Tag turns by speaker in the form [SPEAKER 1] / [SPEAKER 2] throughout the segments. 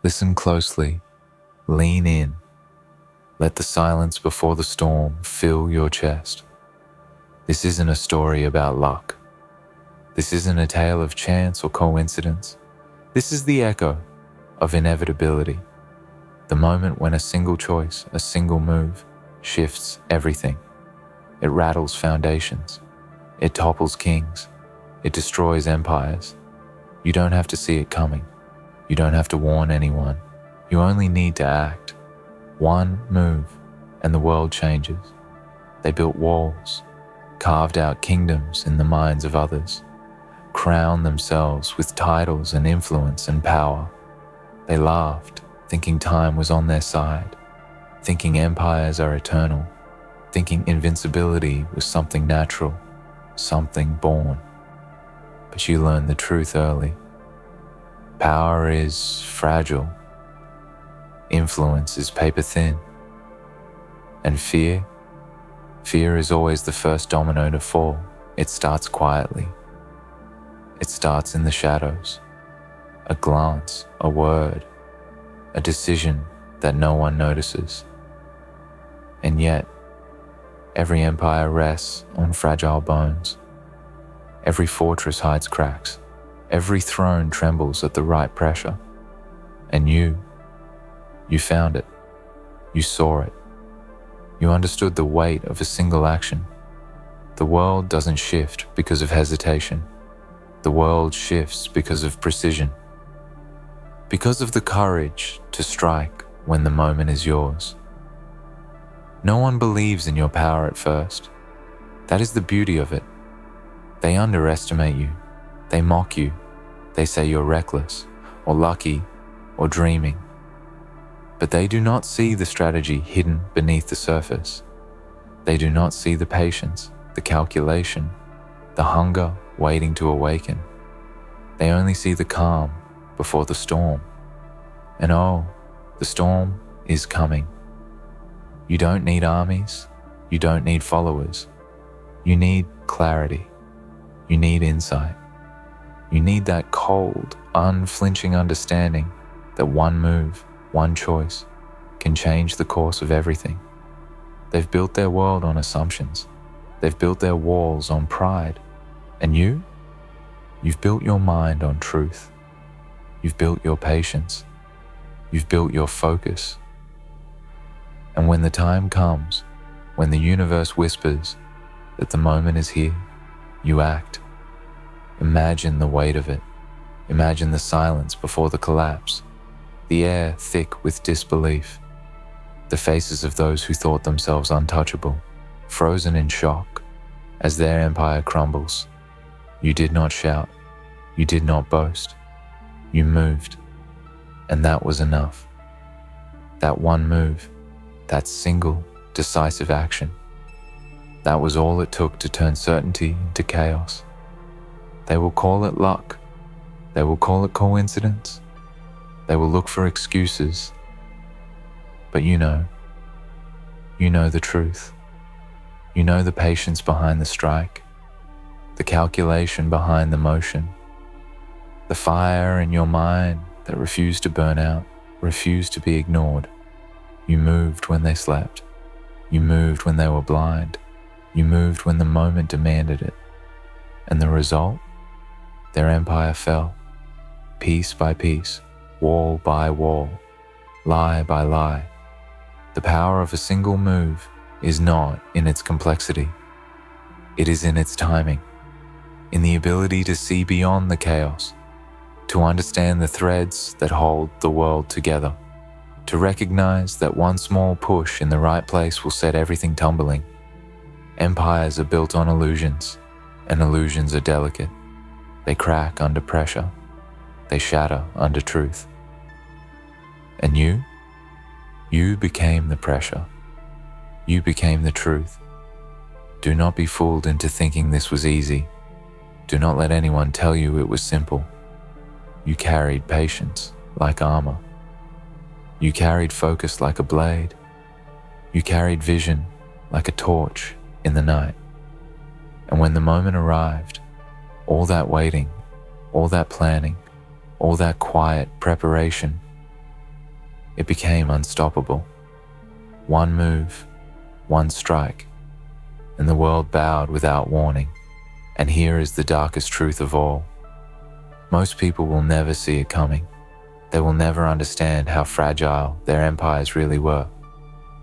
[SPEAKER 1] Listen closely, lean in. Let the silence before the storm fill your chest. This isn't a story about luck. This isn't a tale of chance or coincidence. This is the echo of inevitability. The moment when a single choice, a single move, shifts everything. It rattles foundations. It topples kings. It destroys empires. You don't have to see it coming. You don't have to warn anyone. You only need to act. One move, and the world changes. They built walls, carved out kingdoms in the minds of others, crowned themselves with titles and influence and power. They laughed, thinking time was on their side, thinking empires are eternal, thinking invincibility was something natural, something born. But you learned the truth early. Power is fragile. Influence is paper thin. And fear is always the first domino to fall. It starts quietly. It starts in the shadows. A glance, a word, a decision that no one notices. And yet, every empire rests on fragile bones. Every fortress hides cracks. Every throne trembles at the right pressure. And you found it. You saw it. You understood the weight of a single action. The world doesn't shift because of hesitation. The world shifts because of precision. Because of the courage to strike when the moment is yours. No one believes in your power at first. That is the beauty of it. They underestimate you. They mock you. They say you're reckless, or lucky, or dreaming. But they do not see the strategy hidden beneath the surface. They do not see the patience, the calculation, the hunger waiting to awaken. They only see the calm before the storm. And oh, the storm is coming. You don't need armies. You don't need followers. You need clarity. You need insight. You need that cold, unflinching understanding that one move, one choice, can change the course of everything. They've built their world on assumptions. They've built their walls on pride. And you've built your mind on truth. You've built your patience. You've built your focus. And when the time comes, when the universe whispers that the moment is here, you act. Imagine the weight of it. Imagine the silence before the collapse, the air thick with disbelief, the faces of those who thought themselves untouchable, frozen in shock as their empire crumbles. You did not shout. You did not boast. You moved. And that was enough. That one move, that single, decisive action, that was all it took to turn certainty into chaos. They will call it luck. They will call it coincidence. They will look for excuses. But you know the truth. You know the patience behind the strike, the calculation behind the motion, the fire in your mind that refused to burn out, refused to be ignored. You moved when they slept. You moved when they were blind. You moved when the moment demanded it. And the result? Their empire fell, piece by piece, wall by wall, lie by lie. The power of a single move is not in its complexity. It is in its timing, in the ability to see beyond the chaos, to understand the threads that hold the world together, to recognize that one small push in the right place will set everything tumbling. Empires are built on illusions, and illusions are delicate. They crack under pressure. They shatter under truth. And you became the pressure. You became the truth. Do not be fooled into thinking this was easy. Do not let anyone tell you it was simple. You carried patience like armor. You carried focus like a blade. You carried vision like a torch in the night. And when the moment arrived, all that waiting, all that planning, all that quiet preparation it became unstoppable. One move, one strike, and the world bowed without warning. And here is the darkest truth of all. Most people will never see it coming. They will never understand how fragile their empires really were.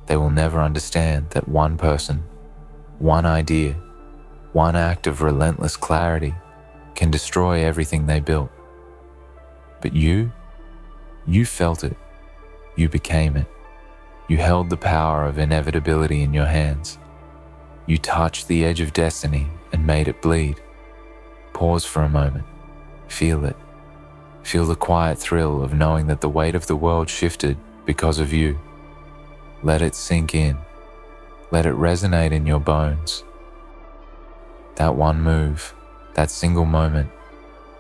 [SPEAKER 1] They will never understand that one person, one idea, one act of relentless clarity can destroy everything they built. But you felt it. You became it. You held the power of inevitability in your hands. You touched the edge of destiny and made it bleed. Pause for a moment. Feel it. Feel the quiet thrill of knowing that the weight of the world shifted because of you. Let it sink in. Let it resonate in your bones. That one move, that single moment,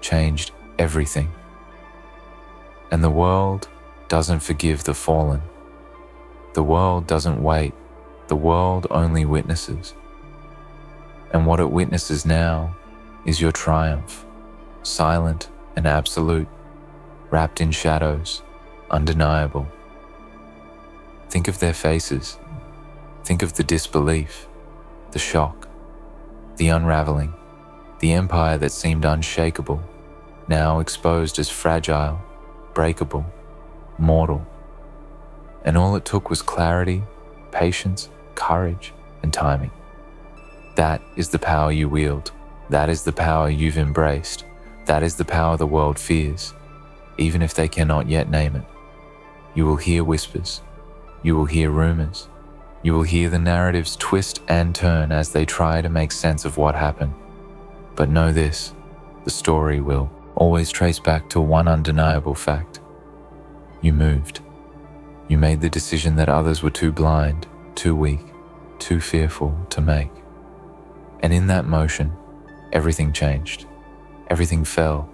[SPEAKER 1] changed everything. And the world doesn't forgive the fallen. The world doesn't wait. The world only witnesses. And what it witnesses now is your triumph, silent and absolute, wrapped in shadows, undeniable. Think of their faces. Think of the disbelief, the shock, the unraveling, the empire that seemed unshakable, now exposed as fragile, breakable, mortal. And all it took was clarity, patience, courage, and timing. That is the power you wield. That is the power you've embraced. That is the power the world fears, even if they cannot yet name it. You will hear whispers. You will hear rumors. You will hear the narratives twist and turn as they try to make sense of what happened. But know this, the story will always trace back to one undeniable fact. You moved. You made the decision that others were too blind, too weak, too fearful to make. And in that motion, everything changed. Everything fell.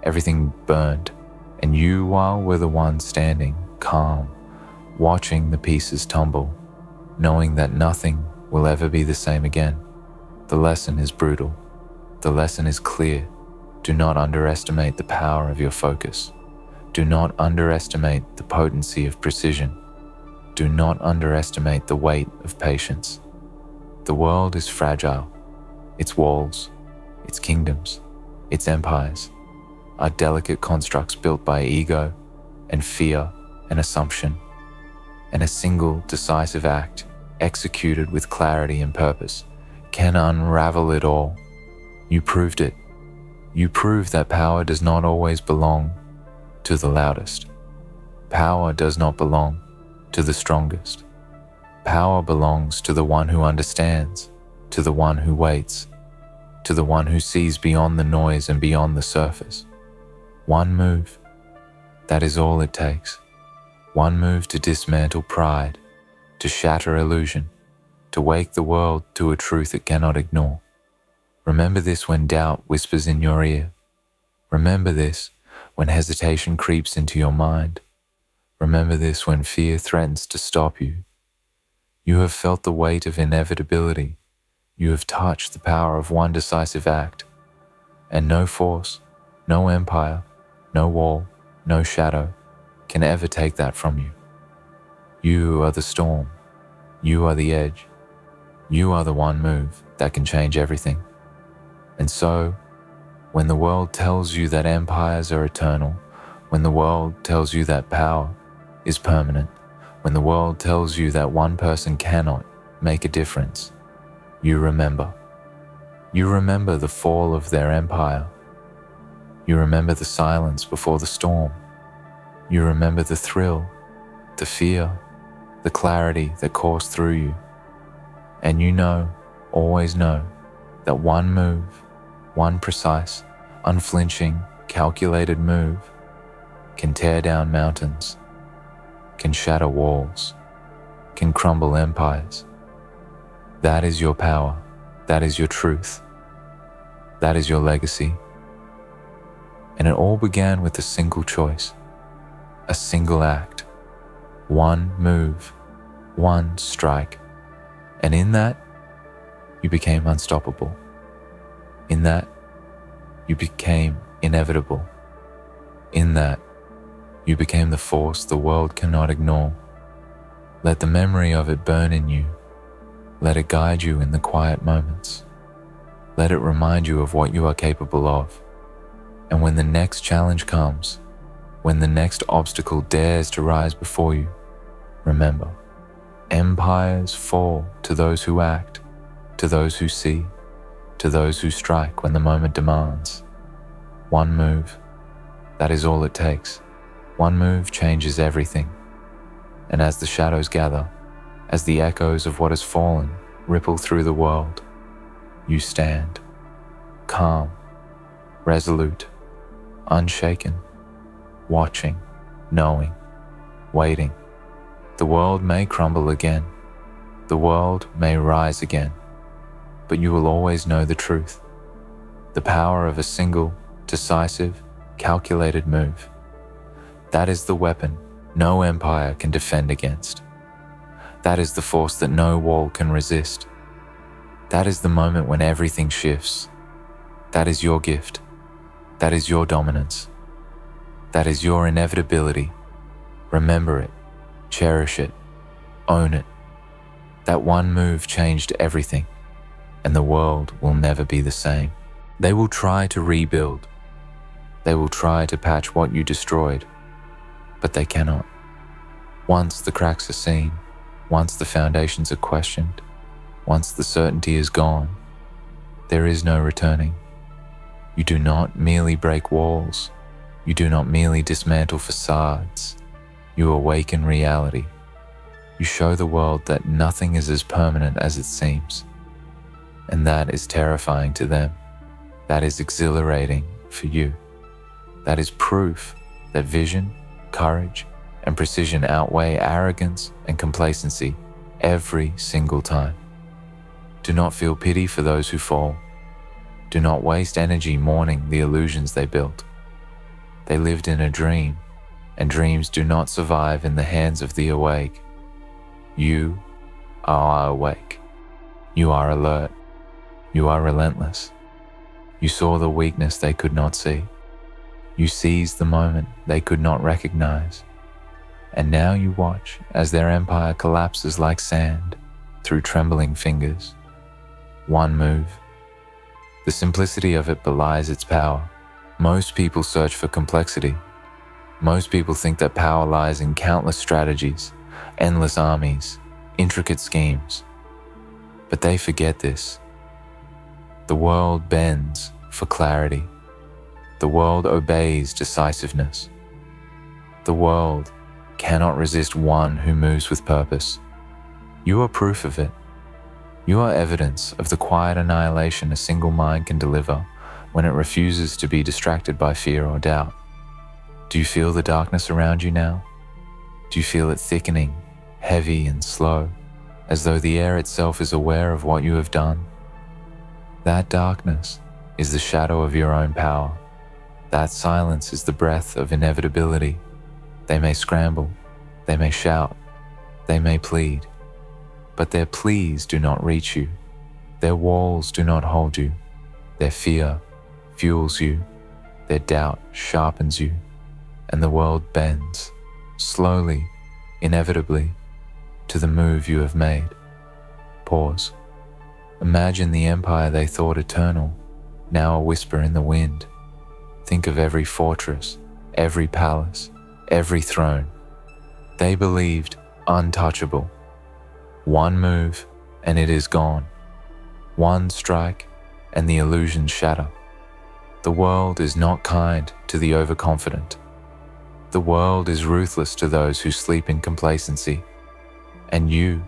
[SPEAKER 1] Everything burned. And you, while were the one standing, calm, watching the pieces tumble, knowing that nothing will ever be the same again. The lesson is brutal. The lesson is clear. Do not underestimate the power of your focus. Do not underestimate the potency of precision. Do not underestimate the weight of patience. The world is fragile. Its walls, its kingdoms, its empires are delicate constructs built by ego and fear and assumption. And a single decisive act, executed with clarity and purpose, can unravel it all. You proved it. You proved that power does not always belong to the loudest. Power does not belong to the strongest. Power belongs to the one who understands, to the one who waits, to the one who sees beyond the noise and beyond the surface. One move, that is all it takes. One move to dismantle pride, to shatter illusion, to wake the world to a truth it cannot ignore. Remember this when doubt whispers in your ear. Remember this when hesitation creeps into your mind. Remember this when fear threatens to stop you. You have felt the weight of inevitability. You have touched the power of one decisive act. And no force, no empire, no wall, no shadow can ever take that from you. You are the storm. You are the edge. You are the one move that can change everything. And so, when the world tells you that empires are eternal, when the world tells you that power is permanent, when the world tells you that one person cannot make a difference, you remember. You remember the fall of their empire. You remember the silence before the storm. You remember the thrill, the fear, the clarity that coursed through you. And you know, always know, that one move, one precise, unflinching, calculated move can tear down mountains, can shatter walls, can crumble empires. That is your power. That is your truth. That is your legacy. And it all began with a single choice, a single act, one move, one strike. And in that, you became unstoppable. In that, you became inevitable. In that, You became the force the world cannot ignore. Let the memory of it burn in you. Let it guide you in the quiet moments. Let it remind you of what you are capable of. And when the next challenge comes, when the next obstacle dares to rise before you, remember, empires fall to those who act, to those who see, to those who strike when the moment demands. One move, that is all it takes. One move changes everything. And as the shadows gather, as the echoes of what has fallen ripple through the world, you stand, calm, resolute, unshaken, watching, knowing, waiting. The world may crumble again. The world may rise again. But you will always know the truth. The power of a single, decisive, calculated move. That is the weapon no empire can defend against. That is the force that no wall can resist. That is the moment when everything shifts. That is your gift. That is your dominance. That is your inevitability. Remember it, cherish it, own it. That one move changed everything, and the world will never be the same. They will try to rebuild. They will try to patch what you destroyed, but they cannot. Once the cracks are seen, once the foundations are questioned, once the certainty is gone, there is no returning. You do not merely break walls. You do not merely dismantle facades. You awaken reality. You show the world that nothing is as permanent as it seems. And that is terrifying to them. That is exhilarating for you. That is proof that vision, courage, and precision outweigh arrogance and complacency every single time. Do not feel pity for those who fall. Do not waste energy mourning the illusions they built. They lived in a dream, and dreams do not survive in the hands of the awake. You are awake. You are alert. You are relentless. You saw the weakness they could not see. You seized the moment they could not recognize. And now you watch as their empire collapses like sand through trembling fingers. One move. The simplicity of it belies its power. Most people search for complexity. Most people think that power lies in countless strategies, endless armies, intricate schemes. But they forget this. The world bends for clarity. The world obeys decisiveness. The world cannot resist one who moves with purpose. You are proof of it. You are evidence of the quiet annihilation a single mind can deliver when it refuses to be distracted by fear or doubt. Do you feel the darkness around you now? Do you feel it thickening, heavy and slow, as though the air itself is aware of what you have done? That darkness is the shadow of your own power. That silence is the breath of inevitability. They may scramble, they may shout, they may plead, but their pleas do not reach you. Their walls do not hold you. Their fear fuels you. Their doubt sharpens you. And the world bends, slowly, inevitably, to the move you have made. Pause. Imagine the empire they thought eternal, now a whisper in the wind. Think of every fortress, every palace, every throne. They believed untouchable. One move, and it is gone. One strike, and the illusions shatter. The world is not kind to the overconfident. The world is ruthless to those who sleep in complacency. And you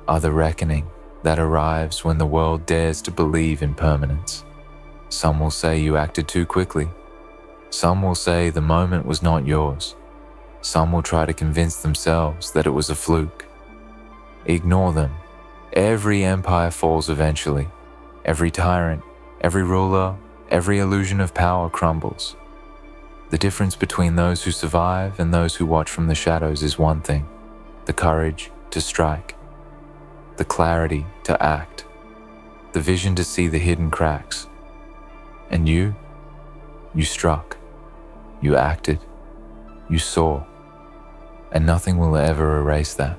[SPEAKER 1] are the reckoning that arrives when the world dares to believe in permanence. Some will say you acted too quickly. Some will say the moment was not yours. Some will try to convince themselves that it was a fluke. Ignore them. Every empire falls eventually. Every tyrant, every ruler, every illusion of power crumbles. The difference between those who survive and those who watch from the shadows is one thing: the courage to strike, the clarity to act, the vision to see the hidden cracks. And you struck. You acted, you saw, and nothing will ever erase that.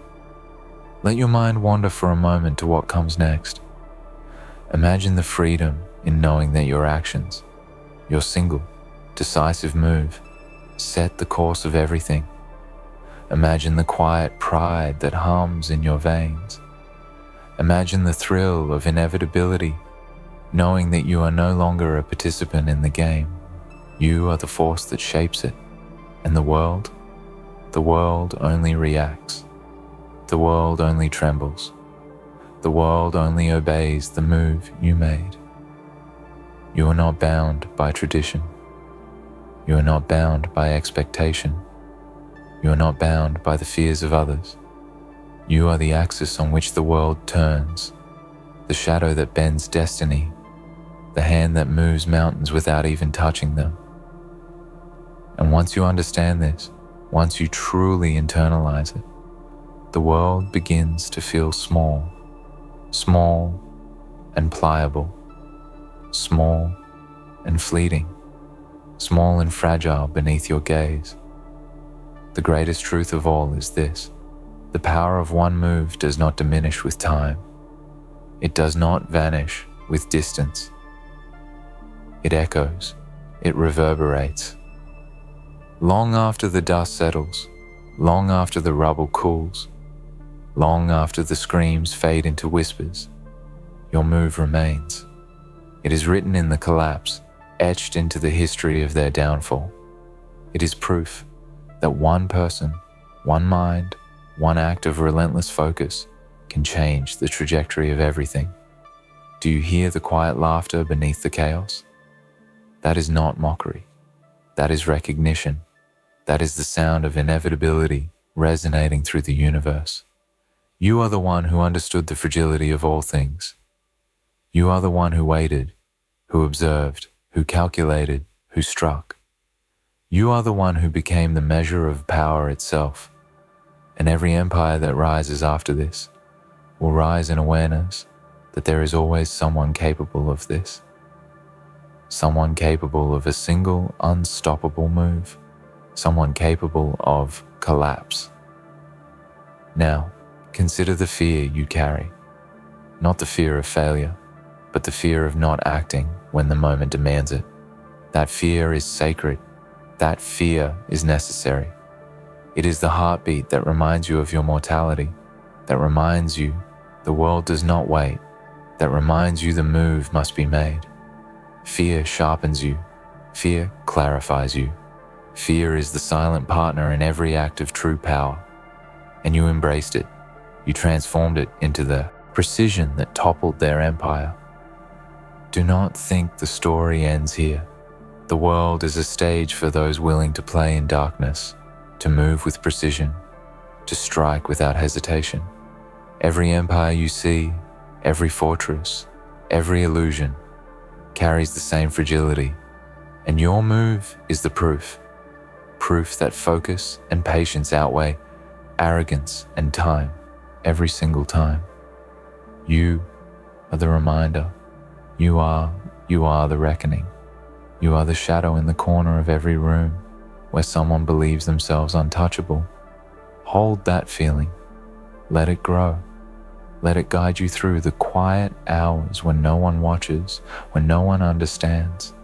[SPEAKER 1] Let your mind wander for a moment to what comes next. Imagine the freedom in knowing that your actions, your single, decisive move, set the course of everything. Imagine the quiet pride that hums in your veins. Imagine the thrill of inevitability, knowing that you are no longer a participant in the game. You are the force that shapes it, and the world only reacts. The world only trembles. The world only obeys the move you made. You are not bound by tradition. You are not bound by expectation. You are not bound by the fears of others. You are the axis on which the world turns, the shadow that bends destiny, the hand that moves mountains without even touching them. And once you understand this, once you truly internalize it, the world begins to feel small and pliable, small and fleeting, small and fragile beneath your gaze. The greatest truth of all is this: the power of one move does not diminish with time. It does not vanish with distance. It echoes, it reverberates. Long after the dust settles, long after the rubble cools, long after the screams fade into whispers, your move remains. It is written in the collapse, etched into the history of their downfall. It is proof that one person, one mind, one act of relentless focus can change the trajectory of everything. Do you hear the quiet laughter beneath the chaos? That is not mockery. That is recognition. That is the sound of inevitability resonating through the universe. You are the one who understood the fragility of all things. You are the one who waited, who observed, who calculated, who struck. You are the one who became the measure of power itself. And every empire that rises after this will rise in awareness that there is always someone capable of this. Someone capable of a single unstoppable move. Someone capable of collapse. Now, consider the fear you carry. Not the fear of failure, but the fear of not acting when the moment demands it. That fear is sacred. That fear is necessary. It is the heartbeat that reminds you of your mortality, that reminds you the world does not wait, that reminds you the move must be made. Fear sharpens you. Fear clarifies you. Fear is the silent partner in every act of true power. And you embraced it. You transformed it into the precision that toppled their empire. Do not think the story ends here. The world is a stage for those willing to play in darkness, to move with precision, to strike without hesitation. Every empire you see, every fortress, every illusion carries the same fragility, and your move is the proof. Proof that focus and patience outweigh arrogance and time every single time. You are the reminder. You are the reckoning. You are the shadow in the corner of every room where someone believes themselves untouchable. Hold that feeling. Let it grow. Let it guide you through the quiet hours when no one watches, when no one understands.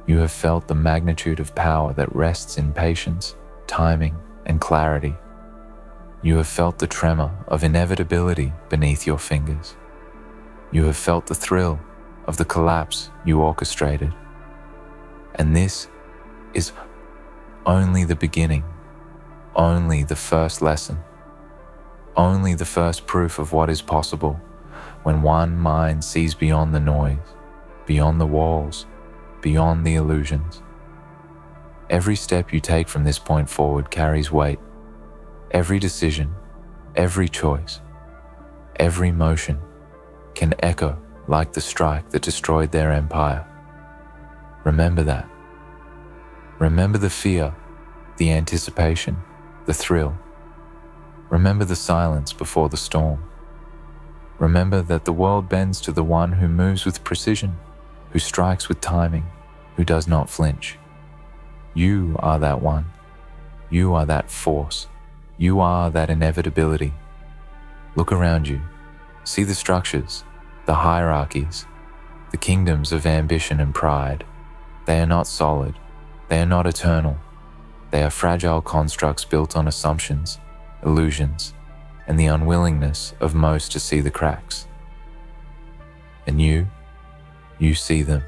[SPEAKER 1] You have felt the magnitude of power that rests in patience, timing, and clarity. You have felt the tremor of inevitability beneath your fingers. You have felt the thrill of the collapse you orchestrated. And this is only the beginning, only the first lesson, only the first proof of what is possible when one mind sees beyond the noise, beyond the walls, beyond the illusions. Every step you take from this point forward carries weight. Every decision, every choice, every motion can echo like the strike that destroyed their empire. Remember that. Remember the fear, the anticipation, the thrill. Remember the silence before the storm. Remember that the world bends to the one who moves with precision, who strikes with timing, who does not flinch. You are that one. You are that force. You are that inevitability. Look around you. See the structures, the hierarchies, the kingdoms of ambition and pride. They are not solid. They are not eternal. They are fragile constructs built on assumptions, illusions, and the unwillingness of most to see the cracks. And you see them.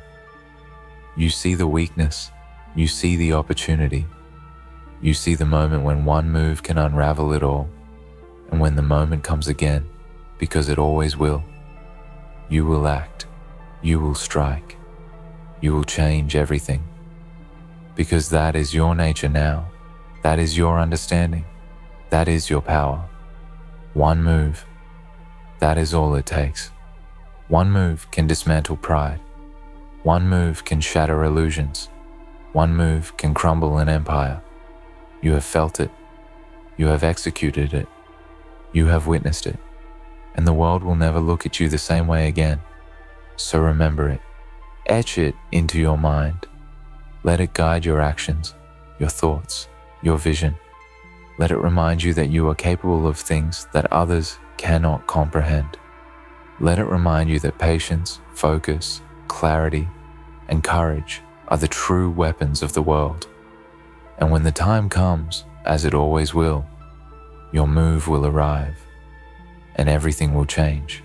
[SPEAKER 1] You see the weakness. You see the opportunity. You see the moment when one move can unravel it all, and when the moment comes again, because it always will, you will act, you will strike, you will change everything. Because that is your nature now, that is your understanding, that is your power. One move, that is all it takes. One move can dismantle pride. One move can shatter illusions. One move can crumble an empire. You have felt it. You have executed it. You have witnessed it. And the world will never look at you the same way again. So remember it. Etch it into your mind. Let it guide your actions, your thoughts, your vision. Let it remind you that you are capable of things that others cannot comprehend. Let it remind you that patience, focus, clarity, and courage are the true weapons of the world. And when the time comes, as it always will, your move will arrive, and everything will change.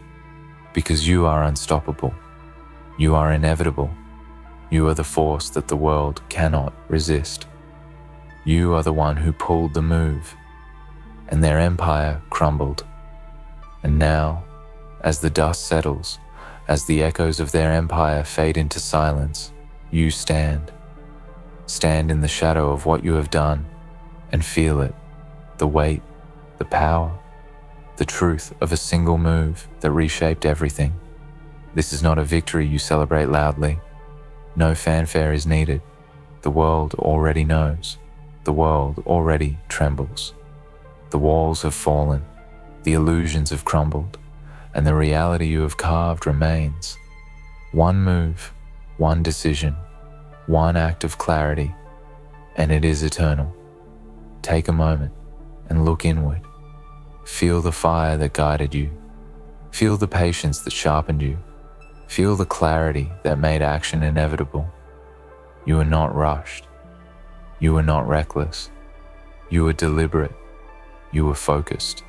[SPEAKER 1] Because you are unstoppable. You are inevitable. You are the force that the world cannot resist. You are the one who pulled the move, and their empire crumbled. And now, as the dust settles, as the echoes of their empire fade into silence, you stand. Stand in the shadow of what you have done and feel it, the weight, the power, the truth of a single move that reshaped everything. This is not a victory you celebrate loudly. No fanfare is needed. The world already knows. The world already trembles. The walls have fallen. The illusions have crumbled. And the reality you have carved remains. One move, one decision, one act of clarity, and it is eternal. Take a moment and look inward. Feel the fire that guided you. Feel the patience that sharpened you. Feel the clarity that made action inevitable. You were not rushed. You were not reckless. You were deliberate. You were focused.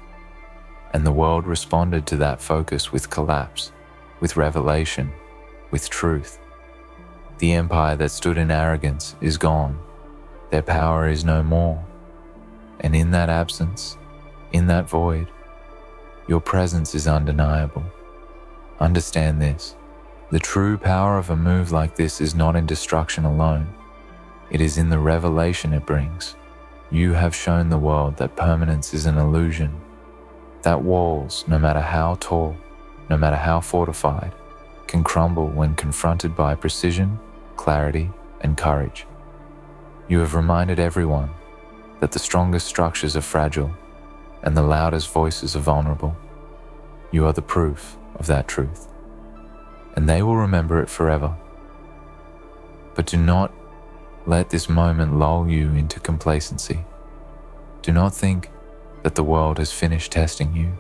[SPEAKER 1] And the world responded to that focus with collapse, with revelation, with truth. The empire that stood in arrogance is gone. Their power is no more. And in that absence, in that void, your presence is undeniable. Understand this. The true power of a move like this is not in destruction alone. It is in the revelation it brings. You have shown the world that permanence is an illusion, that walls, no matter how tall, no matter how fortified, can crumble when confronted by precision, clarity, and courage. You have reminded everyone that the strongest structures are fragile and the loudest voices are vulnerable. You are the proof of that truth, and they will remember it forever. But do not let this moment lull you into complacency. Do not think that the world has finished testing you.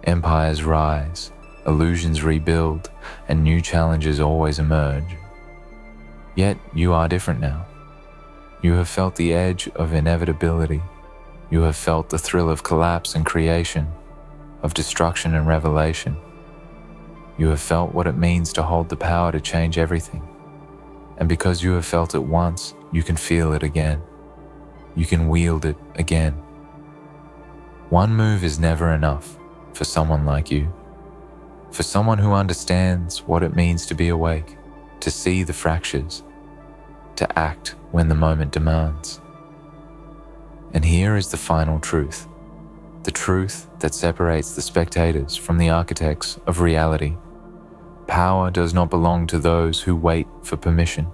[SPEAKER 1] Empires rise, illusions rebuild, and new challenges always emerge. Yet you are different now. You have felt the edge of inevitability. You have felt the thrill of collapse and creation, of destruction and revelation. You have felt what it means to hold the power to change everything. And because you have felt it once, you can feel it again. You can wield it again. One move is never enough for someone like you. For someone who understands what it means to be awake, to see the fractures, to act when the moment demands. And here is the final truth, the truth that separates the spectators from the architects of reality. Power does not belong to those who wait for permission.